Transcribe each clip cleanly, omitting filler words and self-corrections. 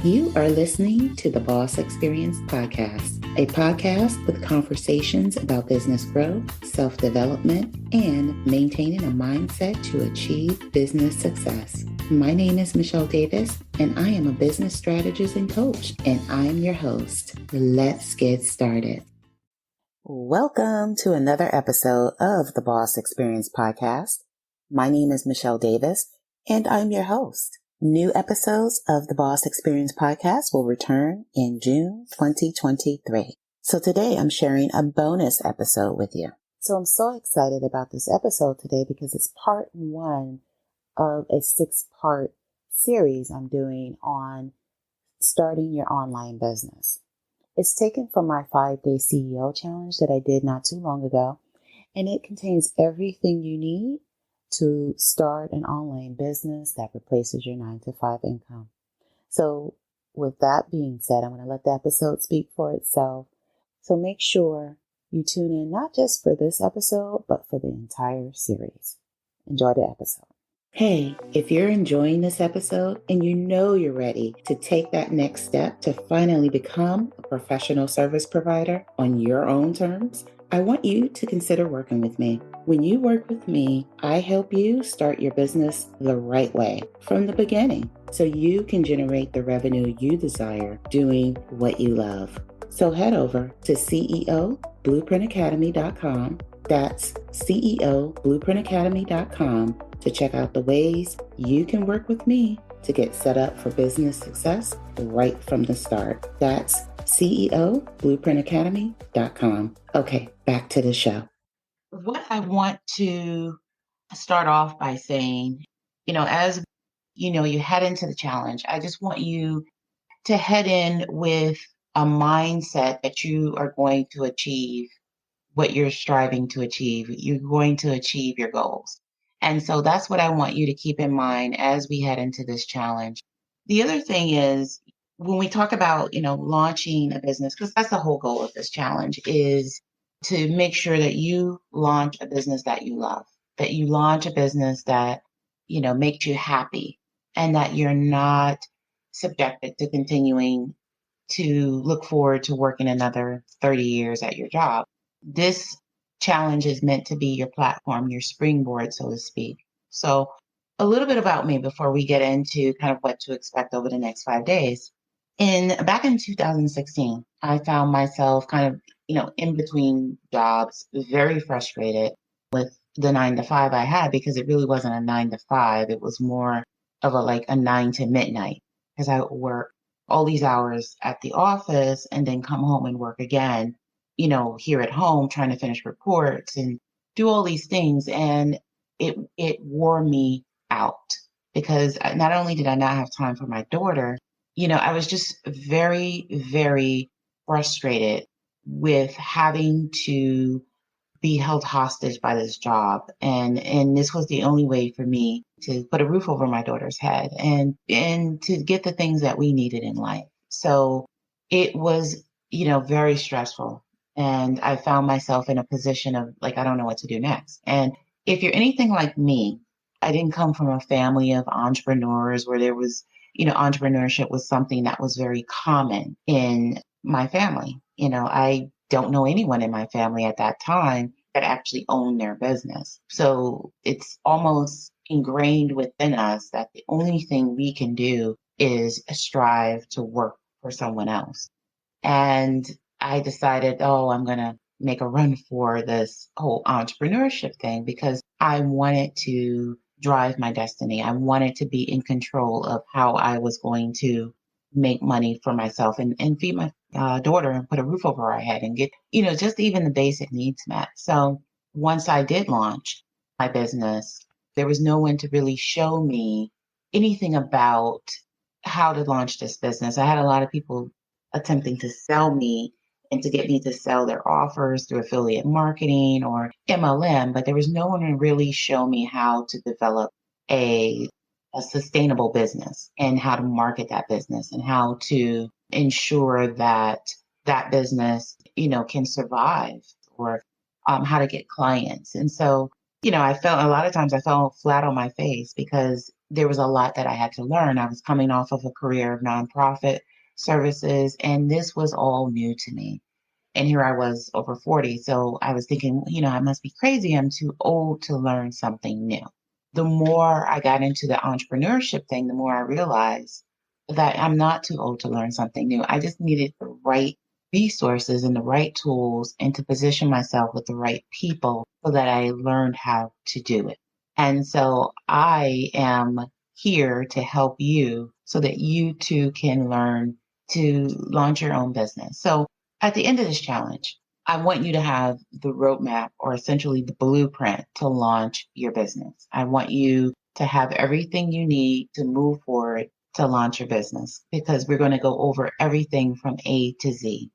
You are listening to the Boss Experience Podcast, a podcast with conversations about business growth, self-development, and maintaining a mindset to achieve business success. My name is Michele Davis, and I am a business strategist and coach, and I am your host. Let's get started. Welcome to another episode of the Boss Experience Podcast. My name is Michele Davis, and I'm your host. New episodes of the Boss Experience Podcast will return in June 2023. So today I'm sharing a bonus episode with you. So I'm so excited about this episode today because it's part one of a 6-part series I'm doing on starting your online business. It's taken from my 5-day CEO challenge that I did not too long ago, and it contains everything you need to start an online business that replaces your 9-to-5 income. So with that being said, I'm going to let the episode speak for itself. So make sure you tune in not just for this episode, but for the entire series. Enjoy the episode. Hey, if you're enjoying this episode and you know you're ready to take that next step to finally become a professional service provider on your own terms, I want you to consider working with me. When you work with me, I help you start your business the right way from the beginning so you can generate the revenue you desire doing what you love. So head over to CEOBlueprintAcademy.com. That's CEOBlueprintAcademy.com to check out the ways you can work with me to get set up for business success right from the start. That's CEOBlueprintAcademy.com. Okay, back to the show. What I want to start off by saying, as you head into the challenge, I just want you to head in with a mindset that you are going to achieve what you're striving to achieve. You're going to achieve your goals. And so that's what I want you to keep in mind as we head into this challenge. The other thing is when we talk about, launching a business, because that's the whole goal of this challenge, is to make sure that you launch a business that you love, that you launch a business that, makes you happy, and that you're not subjected to continuing to look forward to working another 30 years at your job. This challenge is meant to be your platform, your springboard, so to speak. So a little bit about me before we get into kind of what to expect over the next 5 days. Back in 2016, I found myself kind of, in between jobs, very frustrated with the 9-to-5 I had, because it really wasn't a 9-to-5. It was more of a 9 to midnight, because I work all these hours at the office and then come home and work again, here at home, trying to finish reports and do all these things. And it wore me out, because not only did I not have time for my daughter, I was just very, very frustrated with having to be held hostage by this job. And this was the only way for me to put a roof over my daughter's head and to get the things that we needed in life. So it was, very stressful. And I found myself in a position of I don't know what to do next. And if you're anything like me, I didn't come from a family of entrepreneurs where there was, entrepreneurship was something that was very common in my family. I don't know anyone in my family at that time that actually owned their business. So it's almost ingrained within us that the only thing we can do is strive to work for someone else. And I decided, I'm going to make a run for this whole entrepreneurship thing, because I wanted to drive my destiny. I wanted to be in control of how I was going to make money for myself and feed my daughter and put a roof over our head and get, just even the basic needs met. So once I did launch my business, there was no one to really show me anything about how to launch this business. I had a lot of people attempting to sell me and to get me to sell their offers through affiliate marketing or MLM, but there was no one to really show me how to develop a sustainable business and how to market that business and how to ensure that that business, can survive, or how to get clients. And so, I felt a lot of times I fell flat on my face, because there was a lot that I had to learn. I was coming off of a career of nonprofit services, and this was all new to me. And here I was over 40. So I was thinking, I must be crazy. I'm too old to learn something new. The more I got into the entrepreneurship thing, the more I realized that I'm not too old to learn something new. I just needed the right resources and the right tools and to position myself with the right people so that I learned how to do it. And so I am here to help you so that you too can learn to launch your own business. So at the end of this challenge, I want you to have the roadmap or essentially the blueprint to launch your business. I want you to have everything you need to move forward to launch your business because we're going to go over everything from A to Z.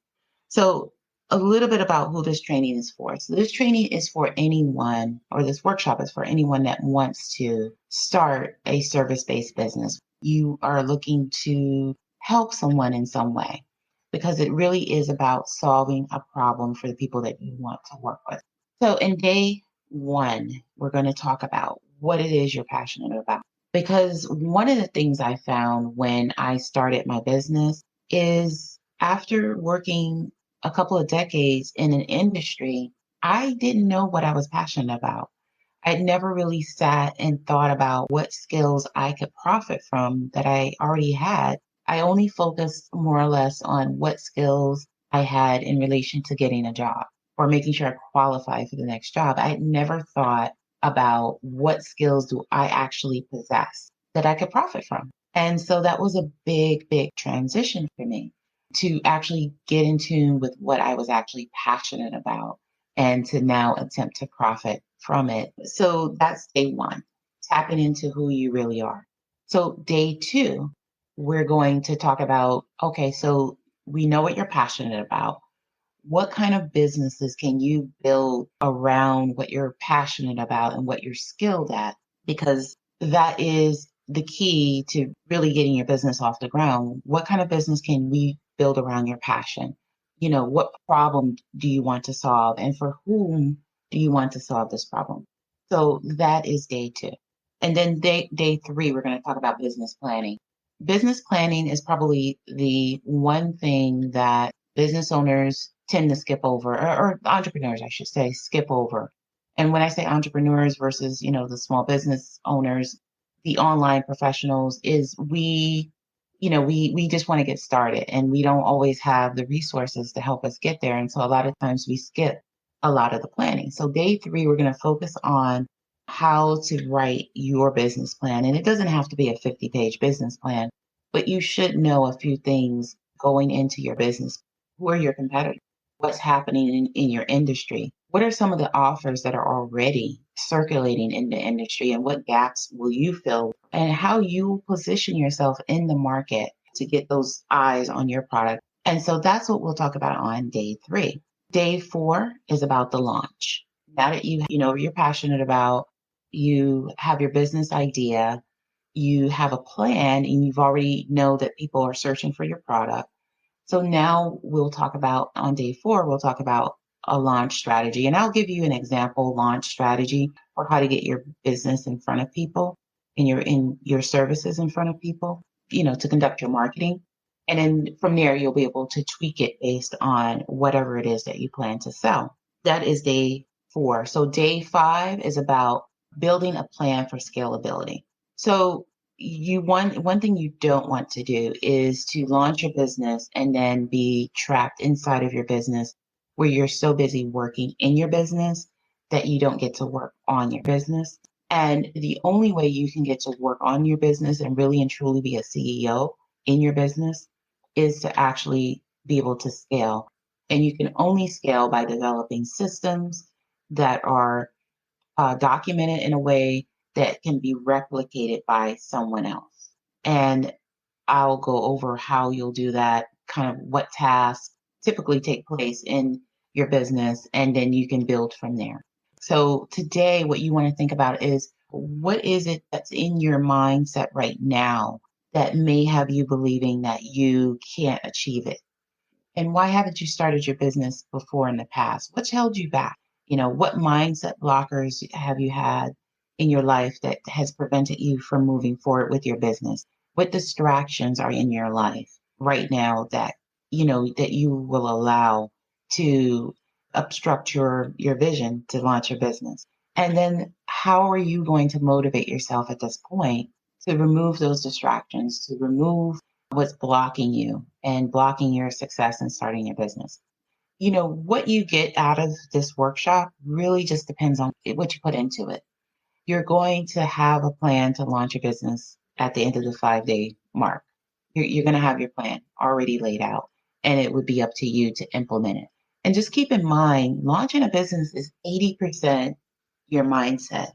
So, a little bit about who this training is for. So, this training is for anyone, or this workshop is for anyone that wants to start a service based business. You are looking to help someone in some way because it really is about solving a problem for the people that you want to work with. So, in day one, we're going to talk about what it is you're passionate about. Because one of the things I found when I started my business is after working a couple of decades in an industry, I didn't know what I was passionate about. I'd never really sat and thought about what skills I could profit from that I already had. I only focused more or less on what skills I had in relation to getting a job or making sure I qualified for the next job. I had never thought about what skills do I actually possess that I could profit from. And so that was a big, big transition for me to actually get in tune with what I was actually passionate about and to now attempt to profit from it. So that's day one, tapping into who you really are. So day two, we're going to talk about, okay, so we know what you're passionate about. What kind of businesses can you build around what you're passionate about and what you're skilled at? Because that is the key to really getting your business off the ground. What kind of business can we build around your passion? What problem do you want to solve and for whom do you want to solve this problem? So that is day two. And then day three, we're going to talk about business planning. Business planning is probably the one thing that business owners tend to skip over, or entrepreneurs, I should say, skip over. And when I say entrepreneurs versus, the small business owners, the online professionals is we just want to get started and we don't always have the resources to help us get there. And so a lot of times we skip a lot of the planning. So day three, we're going to focus on how to write your business plan. And it doesn't have to be a 50-page business plan, but you should know a few things going into your business. Who are your competitors? What's happening in your industry? What are some of the offers that are already circulating in the industry and what gaps will you fill? And how you position yourself in the market to get those eyes on your product. And so that's what we'll talk about on day three. Day four is about the launch. Now that you're passionate about, you have your business idea, you have a plan, and you've already know that people are searching for your product. So now we'll talk about on day four, we'll talk about a launch strategy. And I'll give you an example launch strategy for how to get your business in front of people and your services in front of people, to conduct your marketing. And then from there, you'll be able to tweak it based on whatever it is that you plan to sell. That is day four. So day five is about building a plan for scalability. So one thing you don't want to do is to launch your business and then be trapped inside of your business where you're so busy working in your business that you don't get to work on your business. And the only way you can get to work on your business and really and truly be a CEO in your business is to actually be able to scale. And you can only scale by developing systems that are documented in a way that can be replicated by someone else. And I'll go over how you'll do that, kind of what tasks typically take place in your business, and then you can build from there. So today, what you want to think about is what is it that's in your mindset right now that may have you believing that you can't achieve it? And why haven't you started your business before in the past? What's held you back? What mindset blockers have you had in your life that has prevented you from moving forward with your business? What distractions are in your life right now that, that you will allow to obstruct your vision to launch your business? And then how are you going to motivate yourself at this point to remove those distractions, to remove what's blocking you and blocking your success in starting your business? What you get out of this workshop really just depends on what you put into it. You're going to have a plan to launch a business at the end of the 5-day mark. You're going to have your plan already laid out, and it would be up to you to implement it. And just keep in mind, launching a business is 80% your mindset,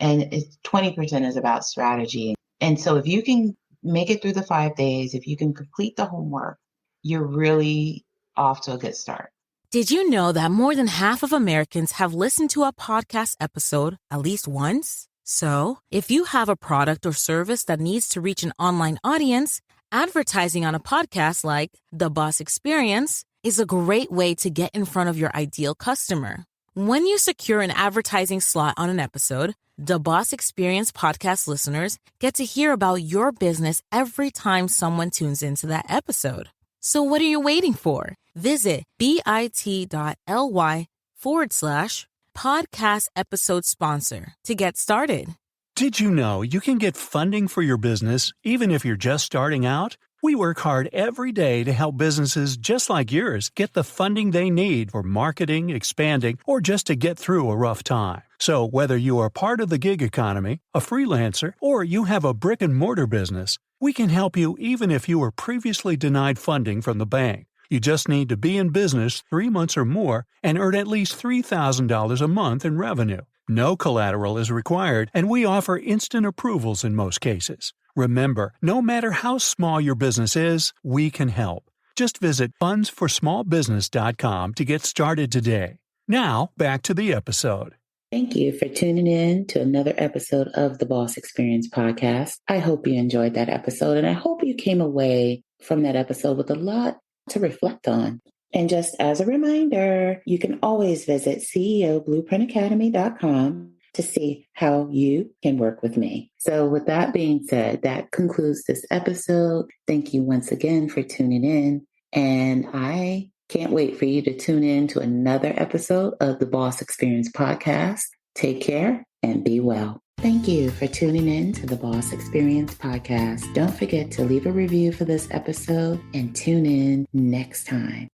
and it's 20% is about strategy. And so if you can make it through the 5 days, if you can complete the homework, you're really off to a good start. Did you know that more than half of Americans have listened to a podcast episode at least once? So, if you have a product or service that needs to reach an online audience, advertising on a podcast like The Boss Experience is a great way to get in front of your ideal customer. When you secure an advertising slot on an episode, The Boss Experience podcast listeners get to hear about your business every time someone tunes into that episode. So what are you waiting for? Visit bit.ly/podcast episode sponsor to get started. Did you know you can get funding for your business even if you're just starting out? We work hard every day to help businesses just like yours get the funding they need for marketing, expanding, or just to get through a rough time. So whether you are part of the gig economy, a freelancer, or you have a brick-and-mortar business, we can help you even if you were previously denied funding from the bank. You just need to be in business 3 months or more and earn at least $3,000 a month in revenue. No collateral is required, and we offer instant approvals in most cases. Remember, no matter how small your business is, we can help. Just visit fundsforsmallbusiness.com to get started today. Now, back to the episode. Thank you for tuning in to another episode of the Boss Experience podcast. I hope you enjoyed that episode, and I hope you came away from that episode with a lot to reflect on. And just as a reminder, you can always visit CEOBlueprintAcademy.com to see how you can work with me. So with that being said, that concludes this episode. Thank you once again for tuning in. And I can't wait for you to tune in to another episode of the Boss Experience podcast. Take care and be well. Thank you for tuning in to the Boss Experience podcast. Don't forget to leave a review for this episode and tune in next time.